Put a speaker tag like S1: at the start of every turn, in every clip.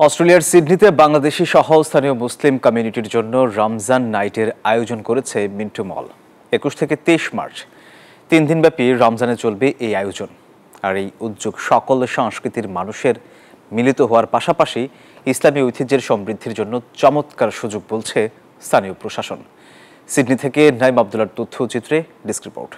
S1: অস্ট্রেলিয়ার সিডনিতে বাংলাদেশি সহ স্থানীয় মুসলিম কমিউনিটির জন্য রমজান নাইটের আয়োজন করেছে মিন্টু মল। ২১ থেকে ২৩ মার্চ ৩ দিনব্যাপী রমজানে চলবে এই আয়োজন। আর এই উদ্যোগ সকল সংস্কৃতির মানুষের মিলিত হওয়ার পাশাপাশি ইসলামী ঐতিহ্যের সমৃদ্ধির জন্য চমৎকার সুযোগ বলছে স্থানীয় প্রশাসন। সিডনি থেকে নাইম আব্দুল্লাহর তথ্যচিত্রে ডেস্ক রিপোর্ট।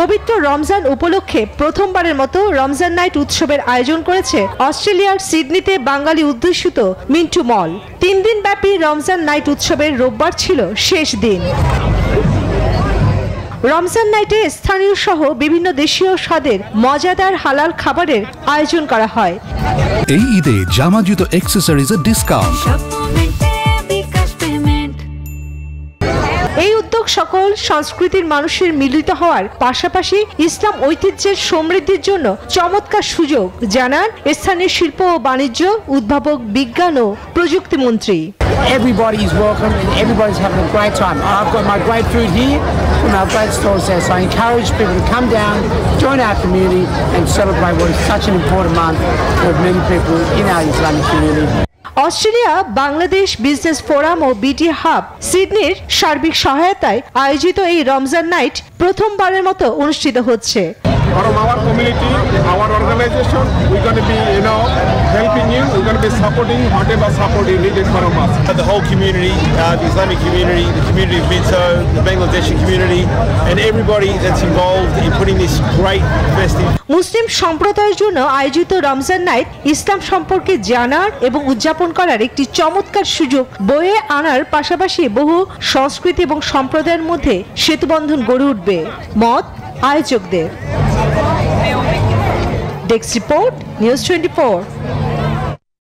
S2: পবিত্র রমজান উপলক্ষে প্রথমবারের মতো রমজান নাইট উৎসবের আয়োজন করেছে অস্ট্রেলিয়ার সিডনিতে বাঙালি অধ্যুষিত মিন্টু মল। ৩ দিন ব্যাপী রমজান নাইট উৎসবের রোববার ছিল শেষ দিন। রমজান নাইটে স্থানীয় সহ বিভিন্ন দেশীয় স্বাদের মজাদার হালাল খাবারের আয়োজন করা হয়।
S3: এই ঈদে জামা জুতো অ্যাকসেসরিজের ডিসকাউন্ট।
S2: এই উদ্যোগ সকল সংস্কৃতির মানুষের মিলিত হওয়ার পাশাপাশি ইসলাম ঐতিহ্যের সমৃদ্ধির জন্য চমৎকার সুযোগ, জানান স্থানীয় শিল্প ও বাণিজ্য, উদ্ভাবক, বিজ্ঞান ও প্রযুক্তি মন্ত্রী।
S4: Everybody is welcome and everybody's having a great time. I've got my great food here from our great stores there, so I encourage people to come down, join our community and celebrate what is such an important month for many people in our Islamic community.
S2: Australia Bangladesh business forum ও BT hub সিডনির সার্বিক সহায়তায় আয়োজিত এই Ramzan night প্রথমবারের মতো অনুষ্ঠিত হচ্ছে।
S5: From our community, our organization, we're going to be, helping you. We're going to be supporting whatever support you needed from us.
S6: The whole community, the Islamic community, the community of Minto, the Bangladeshi community, and everybody that's involved in putting this great festive.
S2: মুসলিম সম্প্রদায়ের জন্য আয়োজিত Ramzan night ইসলাম সম্পর্কে জানার এবং উদযাপন করার একটি চমৎকার সুযোগ বয়ে আনার পাশাপাশি বহু সংস্কৃতি এবং সম্প্রদায়ের মধ্যে সেতুবন্ধন গড়ে উঠবে, মত আয়োজকদের। Desk report, news 24।